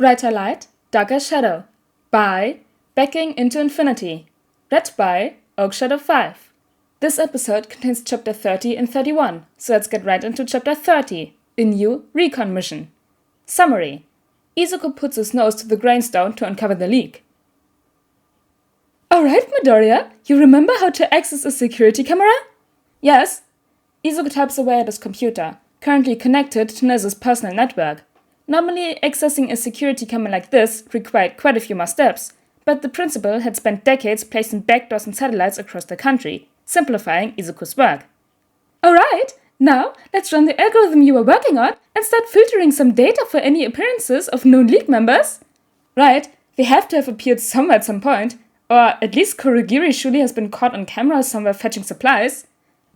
Brighter Light, Darker Shadow by Backing into Infinity. Read by Oak Shadow 5. This episode contains chapter 30 and 31, so let's get right into chapter 30, a new recon mission. Summary. Izuku puts his nose to the grindstone to uncover the leak. Alright, Midoriya, you remember how to access a security camera? Yes. Izuku types away at his computer, currently connected to Nezu's personal network. Normally, accessing a security camera like this required quite a few more steps, but the principal had spent decades placing backdoors and satellites across the country, simplifying Izuku's work. Alright, now let's run the algorithm you were working on and start filtering some data for any appearances of known League members. Right, they have to have appeared somewhere at some point, or at least Kurogiri surely has been caught on camera somewhere fetching supplies.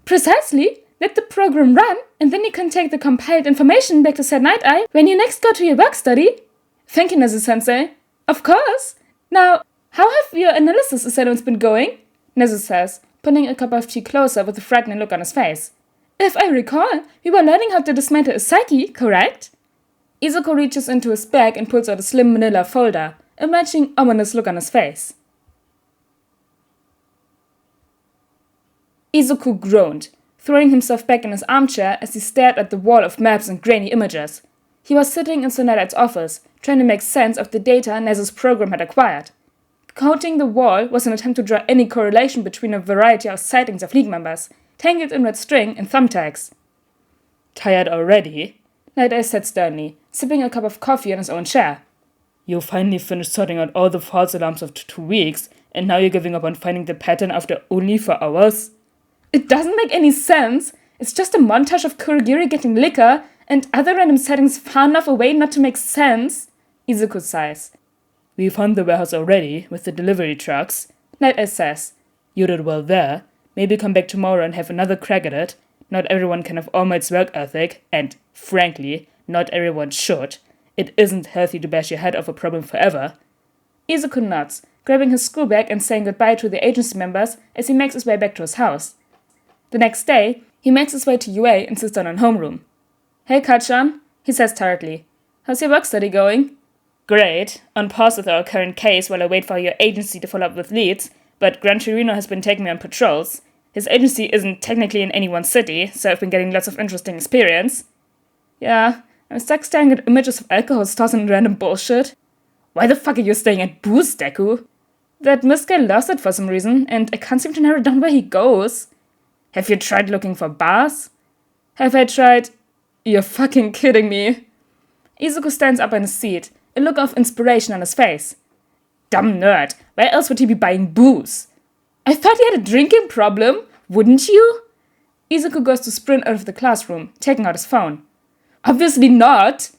Precisely! Let the program run, and then you can take the compiled information back to Sad Night-Eye when you next go to your work study. Thank you, Nezu-sensei. Of course! Now, how have your analysis assignments been going? Nezu says, putting a cup of tea closer with a frightening look on his face. If I recall, we were learning how to dismantle a psyche, correct? Izuku reaches into his bag and pulls out a slim manila folder, a matching ominous look on his face. Izuku groaned, throwing himself back in his armchair as he stared at the wall of maps and grainy images. He was sitting in Sonata's office, trying to make sense of the data Nezu's program had acquired. Coating the wall was an attempt to draw any correlation between a variety of sightings of League members, tangled in red string and thumbtacks. Tired already? Night-Eye said sternly, sipping a cup of coffee in his own chair. You finally finished sorting out all the false alarms of 2 weeks, and now you're giving up on finding the pattern after only 4 hours? It doesn't make any sense. It's just a montage of Kurogiri getting liquor and other random settings far enough away not to make sense. Izuku sighs. We found the warehouse already, with the delivery trucks. Night-Eye says. You did well there. Maybe come back tomorrow and have another crack at it. Not everyone can have All Might's work ethic, and, frankly, not everyone should. It isn't healthy to bash your head off a problem forever. Izuku nods, grabbing his school bag and saying goodbye to the agency members as he makes his way back to his house. The next day, he makes his way to UA and sits down in homeroom. Hey, Kachan, he says tiredly. How's your work study going? Great. On pause with our current case while I wait for your agency to follow up with leads, but Gran Torino has been taking me on patrols. His agency isn't technically in any one city, so I've been getting lots of interesting experience. Yeah, I'm stuck staring at images of alcohol stores and random bullshit. Why the fuck are you staying at Booze, Deku? That Miss guy lost it for some reason, and I can't seem to narrow down where he goes. Have you tried looking for bars? Have I tried? You're fucking kidding me. Izuku stands up in his seat, a look of inspiration on his face. Dumb nerd, where else would he be buying booze? I thought he had a drinking problem, wouldn't you? Izuku goes to sprint out of the classroom, taking out his phone. Obviously not.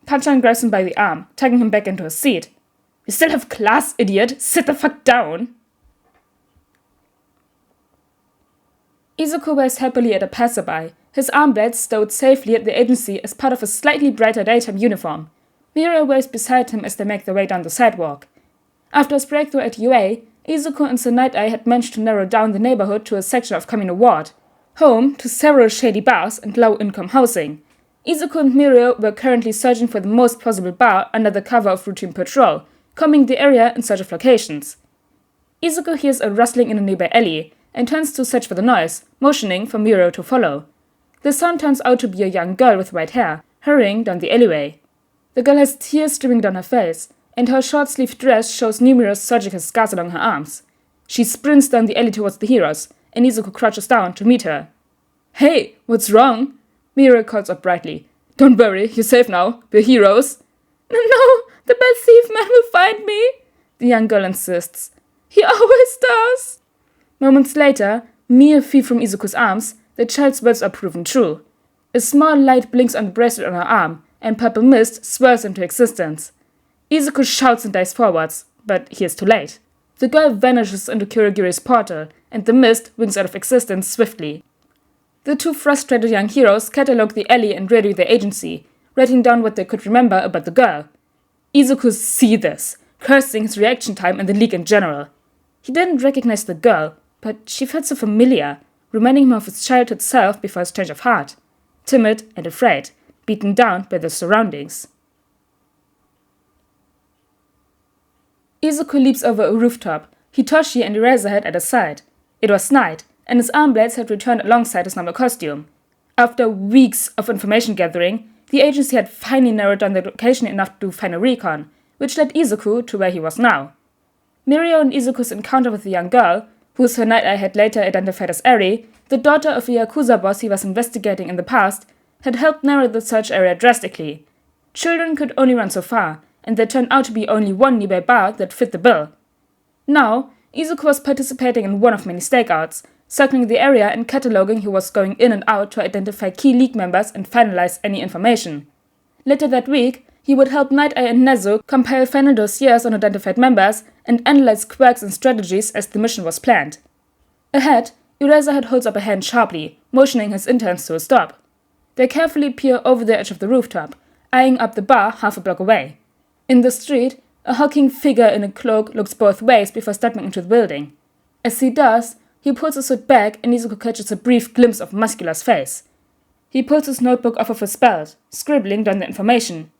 Kachan grabs him by the arm, tugging him back into his seat. You still have class, idiot. Sit the fuck down. Izuku waves happily at a passerby, his arm blades stowed safely at the agency as part of a slightly brighter daytime uniform. Mirio waves beside him as they make their way down the sidewalk. After his breakthrough at UA, Izuku and Sir Night-Eye had managed to narrow down the neighborhood to a section of communal ward, home to several shady bars and low-income housing. Izuku and Mirio were currently searching for the most plausible bar under the cover of routine patrol, combing the area in search of locations. Izuku hears a rustling in a nearby alley, and turns to search for the noise, motioning for Mirio to follow. The sound turns out to be a young girl with white hair, hurrying down the alleyway. The girl has tears streaming down her face, and her short-sleeved dress shows numerous surgical scars along her arms. She sprints down the alley towards the heroes, and Izuku crouches down to meet her. Hey, what's wrong? Mirio calls up brightly. Don't worry, you're safe now, we're heroes. No, the bad thief man will find me, the young girl insists. He always does. Moments later, mere feet from Izuku's arms, the child's words are proven true. A small light blinks on the bracelet on her arm, and purple mist swirls into existence. Izuku shouts and dives forwards, but he is too late. The girl vanishes into Kurogiri's portal, and the mist winks out of existence swiftly. The two frustrated young heroes catalogue the alley and radio the agency, writing down what they could remember about the girl. Izuku sees this, cursing his reaction time and the League in general. He didn't recognize the girl, but she felt so familiar, reminding him of his childhood self before his change of heart. Timid and afraid, beaten down by their surroundings. Izuku leaps over a rooftop, Hitoshi and Eraserhead at his side. It was night, and his arm blades had returned alongside his normal costume. After weeks of information gathering, the agency had finally narrowed down the location enough to do final recon, which led Izuku to where he was now. Mirio and Izuku's encounter with the young girl, who Sir Night-Eye had later identified as Eri, the daughter of a Yakuza boss he was investigating in the past, had helped narrow the search area drastically. Children could only run so far, and there turned out to be only one nearby bar that fit the bill. Now, Izuku was participating in one of many stakeouts, circling the area and cataloging who was going in and out to identify key League members and finalize any information. Later that week, he would help Night-Eye and Nezu compile final dossiers on identified members and analyze quirks and strategies as the mission was planned. Ahead, Eraserhead holds up a hand sharply, motioning his interns to a stop. They carefully peer over the edge of the rooftop, eyeing up the bar half a block away. In the street, a hulking figure in a cloak looks both ways before stepping into the building. As he does, he pulls his hood back and Izuku catches a brief glimpse of Muscular's face. He pulls his notebook off of his belt, scribbling down the information.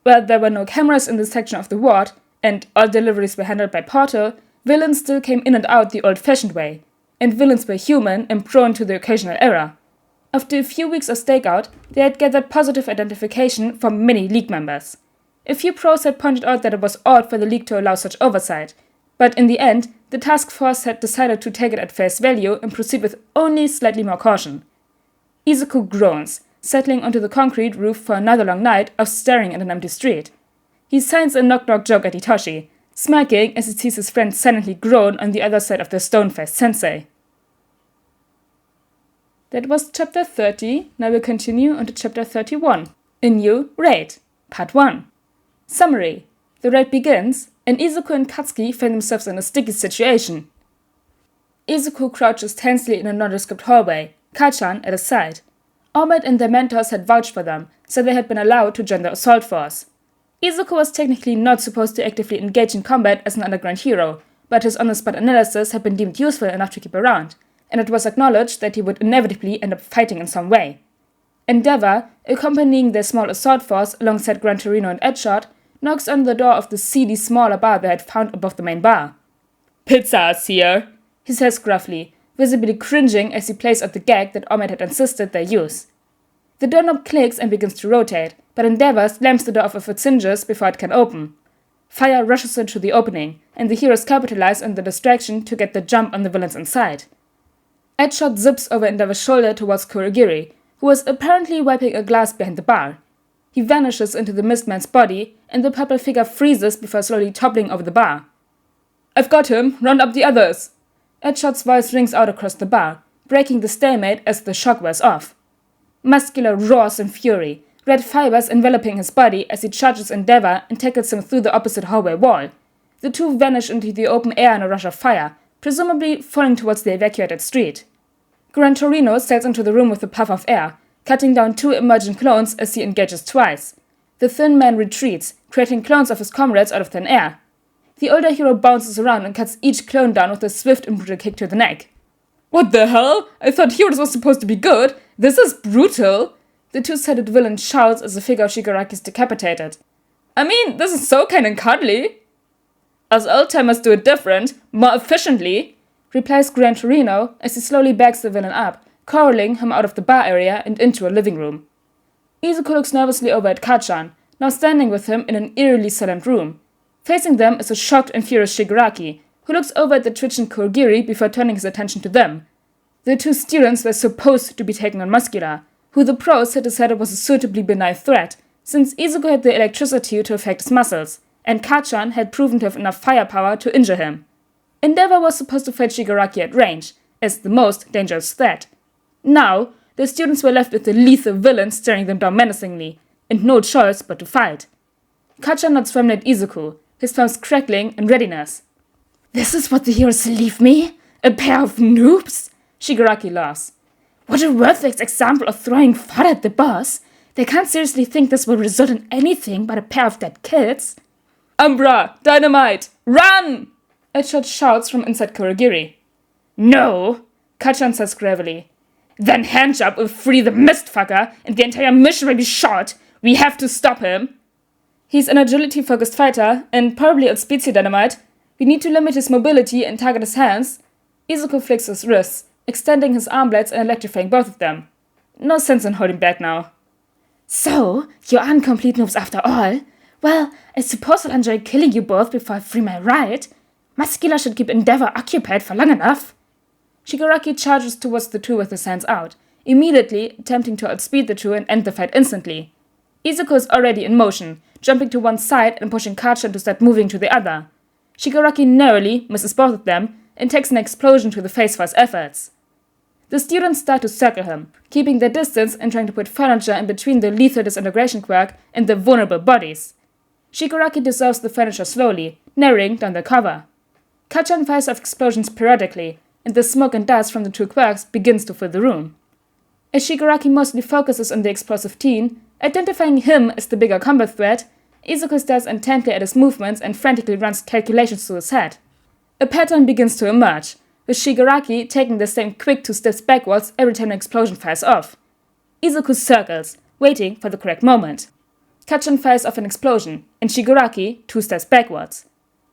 While there were no cameras in this section of the ward, and all deliveries were handled by Portal, villains still came in and out the old-fashioned way, and villains were human and prone to the occasional error. After a few weeks of stakeout, they had gathered positive identification from many League members. A few pros had pointed out that it was odd for the League to allow such oversight, but in the end, the task force had decided to take it at face value and proceed with only slightly more caution. Izuku groans, settling onto the concrete roof for another long night of staring at an empty street. He signs a knock-knock joke at Hitoshi, smirking as he sees his friend silently groan on the other side of the stone-faced sensei. That was chapter 30, now we'll continue on to chapter 31, A New Raid, part 1. Summary. The raid begins, and Izuku and Katsuki find themselves in a sticky situation. Izuku crouches tensely in a nondescript hallway, Kachan at his side. All Might and their mentors had vouched for them, so they had been allowed to join the assault force. Izuku was technically not supposed to actively engage in combat as an underground hero, but his on-the-spot analysis had been deemed useful enough to keep around, and it was acknowledged that he would inevitably end up fighting in some way. Endeavor, accompanying their small assault force alongside Gran Torino and Edshot, knocks on the door of the seedy smaller bar they had found above the main bar. "Pizza's here," he says gruffly, visibly cringing as he plays out the gag that Ahmed had insisted they use. The doorknob clicks and begins to rotate, but Endeavor slams the door off of its hinges before it can open. Fire rushes into the opening, and the heroes capitalize on the distraction to get the jump on the villains inside. Edshot zips over Endeavor's shoulder towards Kurogiri, who was apparently wiping a glass behind the bar. He vanishes into the Mistman's body, and the purple figure freezes before slowly toppling over the bar. "I've got him! Round up the others!" Edshot's voice rings out across the bar, breaking the stalemate as the shock wears off. Muscular roars in fury, red fibers enveloping his body as he charges Endeavor and tackles him through the opposite hallway wall. The two vanish into the open air in a rush of fire, presumably falling towards the evacuated street. Gran Torino sails into the room with a puff of air, cutting down two emergent clones as he engages twice. The thin man retreats, creating clones of his comrades out of thin air. The older hero bounces around and cuts each clone down with a swift and brutal kick to the neck. "What the hell? I thought heroes were supposed to be good. This is brutal," the two-sided villain shouts as the figure of Shigaraki is decapitated. "I mean, this is so kind and cuddly." "Us old-timers do it different, more efficiently," replies Gran Torino as he slowly backs the villain up, corralling him out of the bar area and into a living room. Izuku looks nervously over at Kachan, now standing with him in an eerily silent room. Facing them is a shocked and furious Shigaraki, who looks over at the twitching Kurogiri before turning his attention to them. The two students were supposed to be taking on Muscular, who the pros had decided was a suitably benign threat, since Izuku had the electricity to affect his muscles, and Kachan had proven to have enough firepower to injure him. Endeavor was supposed to fight Shigaraki at range, as the most dangerous threat. Now, the students were left with the lethal villain staring them down menacingly, and no choice but to fight. Kachan nods firmly at Izuku, his thumbs crackling in readiness. "This is what the heroes leave me? A pair of noobs?" Shigaraki laughs. "What a worthless example of throwing fodder at the boss. They can't seriously think this will result in anything but a pair of dead kids." "Umbra! Dynamite! Run!" Edshot shouts from inside Kurogiri. "No!" Kachan says gravely. "Then Handjob will free the Mistfucker and the entire mission will be shot. We have to stop him." He's an agility-focused fighter, and probably outspeeds Dynamite. We need to limit his mobility and target his hands. Izuku flicks his wrists, extending his arm blades and electrifying both of them. No sense in holding back now. So, you aren't complete noobs after all? Well, I suppose I'll enjoy killing you both before I free my ride. Muscular should keep Endeavor occupied for long enough. Shigaraki charges towards the two with his hands out, immediately attempting to outspeed the two and end the fight instantly. Izuku is already in motion, jumping to one side and pushing Kachan to start moving to the other. Shigaraki narrowly misses both of them and takes an explosion to the face for his efforts. The students start to circle him, keeping their distance and trying to put furniture in between the lethal disintegration quirk and their vulnerable bodies. Shigaraki dissolves the furniture slowly, narrowing down the cover. Kachan fires off explosions periodically, and the smoke and dust from the two quirks begins to fill the room. As Shigaraki mostly focuses on the explosive teen, identifying him as the bigger combat threat, Izuku stares intently at his movements and frantically runs calculations through his head. A pattern begins to emerge, with Shigaraki taking the same quick 2 steps backwards every time an explosion fires off. Izuku circles, waiting for the correct moment. Kachan fires off an explosion, and Shigaraki 2 steps backwards.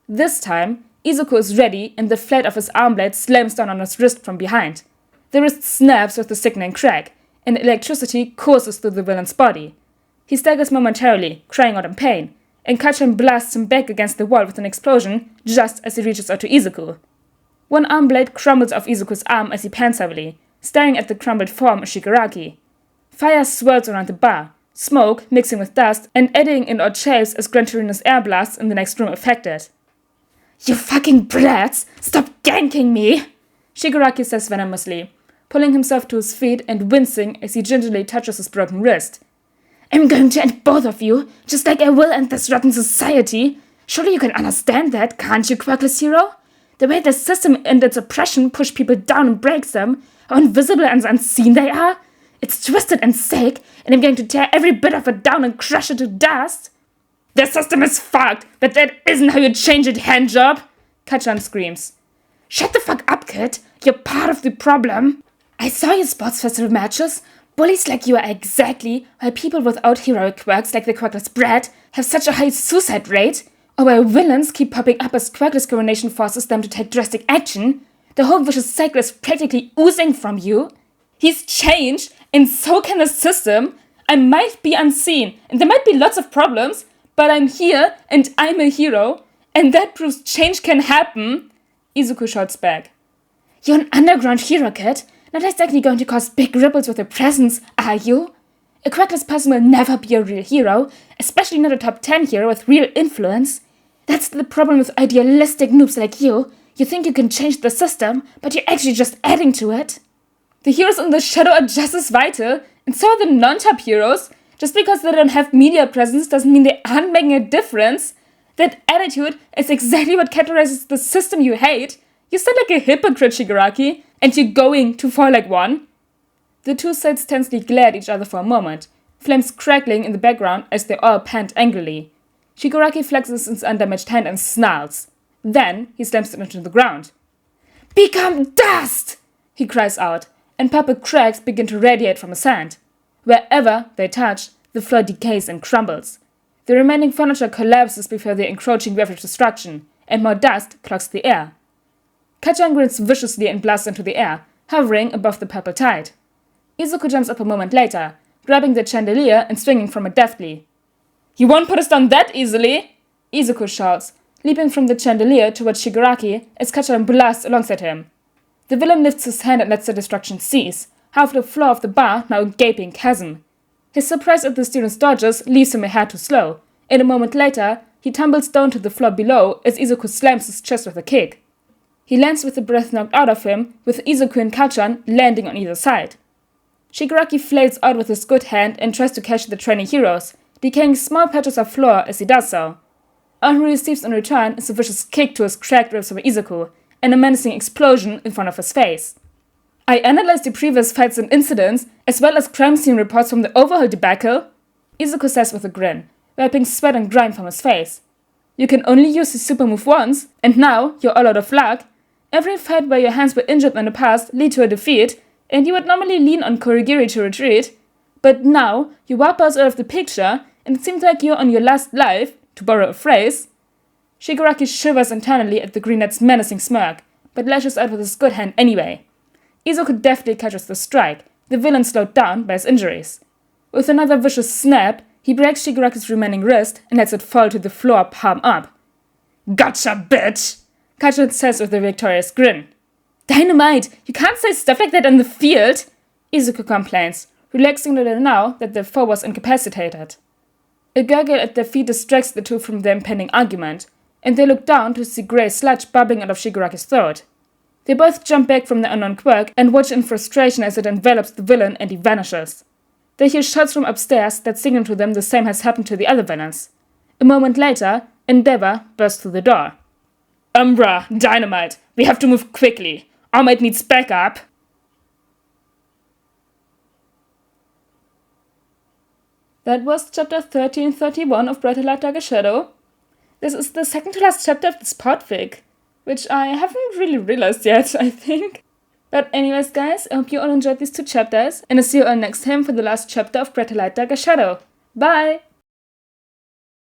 This time, Izuku is ready and the flat of his arm blade slams down on his wrist from behind. The wrist snaps with a sickening crack, and electricity courses through the villain's body. He staggers momentarily, crying out in pain, and Kachan blasts him back against the wall with an explosion just as he reaches out to Izuku. One arm blade crumbles off Izuku's arm as he pants heavily, staring at the crumbled form of Shigaraki. Fire swirls around the bar, smoke mixing with dust and adding in odd shapes as Gran Torino's air blasts in the next room affected. You fucking brats! Stop ganking me! Shigaraki says venomously, pulling himself to his feet and wincing as he gingerly touches his broken wrist. I'm going to end both of you, just like I will end this rotten society. Surely you can understand that, can't you, quirkless hero? The way the system and its oppression push people down and breaks them, how invisible and unseen they are. It's twisted and sick, and I'm going to tear every bit of it down and crush it to dust. The system is fucked, but that isn't how you change it, handjob! Kachan screams. Shut the fuck up, kid. You're part of the problem. I saw your sports festival matches. Bullies like you are exactly why people without heroic quirks like the quirkless brat have such a high suicide rate, or why villains keep popping up as quirkless coronation forces them to take drastic action. The whole vicious cycle is practically oozing from you. He's changed, and so can the system. I might be unseen, and there might be lots of problems, but I'm here, and I'm a hero, and that proves change can happen, Izuku shouts back. You're an underground hero, kid. Not exactly going to cause big ripples with your presence, are you? A quirkless person will never be a real hero, especially not a top 10 hero with real influence. That's the problem with idealistic noobs like you. You think you can change the system, but you're actually just adding to it. The heroes in the shadow are just as vital, and so are the non-top heroes. Just because they don't have media presence doesn't mean they aren't making a difference. That attitude is exactly what characterizes the system you hate. You sound like a hypocrite, Shigaraki, and you're going to fall like one. The two sides tensely glare at each other for a moment, flames crackling in the background as they all pant angrily. Shigaraki flexes his undamaged hand and snarls. Then he slams it into the ground. Become dust! He cries out, and purple cracks begin to radiate from his hand. Wherever they touch, the floor decays and crumbles. The remaining furniture collapses before the encroaching wave of destruction, and more dust clogs the air. Kachan grins viciously and blasts into the air, hovering above the purple tide. Izuku jumps up a moment later, grabbing the chandelier and swinging from it deftly. You won't put us down that easily! Izuku shouts, leaping from the chandelier towards Shigaraki as Kachan blasts alongside him. The villain lifts his hand and lets the destruction cease, half the floor of the bar now a gaping chasm. His surprise at the student's dodges leaves him a hair too slow, and a moment later, he tumbles down to the floor below as Izuku slams his chest with a kick. He lands with the breath knocked out of him, with Izuku and Kachan landing on either side. Shigaraki flails out with his good hand and tries to catch the training heroes, decaying small patches of floor as he does so. All he receives in return is a vicious kick to his cracked ribs from Izuku, and a menacing explosion in front of his face. I analyzed the previous fights and incidents, as well as crime scene reports from the overhaul debacle, Izuku says with a grin, wiping sweat and grime from his face. You can only use his super move once, and now you're all out of luck. Every fight where your hands were injured in the past lead to a defeat, and you would normally lean on Korigiri to retreat, but now you wipe us out of the picture, and it seems like you're on your last life, to borrow a phrase. Shigaraki shivers internally at the green knight's menacing smirk, but lashes out with his good hand anyway. Izuku deftly catches the strike, the villain slowed down by his injuries. With another vicious snap, he breaks Shigaraki's remaining wrist and lets it fall to the floor palm up. "Gotcha, bitch!" Kachan says with a victorious grin. "Dynamite! You can't say stuff like that in the field!" Izuku complains, relaxing a little now that their foe was incapacitated. A gurgle at their feet distracts the two from their impending argument, and they look down to see grey sludge bubbling out of Shigaraki's throat. They both jump back from the unknown quirk and watch in frustration as it envelops the villain and he vanishes. They hear shots from upstairs that signal to them the same has happened to the other villains. A moment later, Endeavor bursts through the door. "Umbra, Dynamite, we have to move quickly. Our mate needs backup." That was chapter 1331 of Brighter Light Darker Shadow. This is the second to last chapter of this podfic, which I haven't really realized yet, I think. But anyways, guys, I hope you all enjoyed these two chapters, and I'll see you all next time for the last chapter of Brighter Light Darker Shadow. Bye!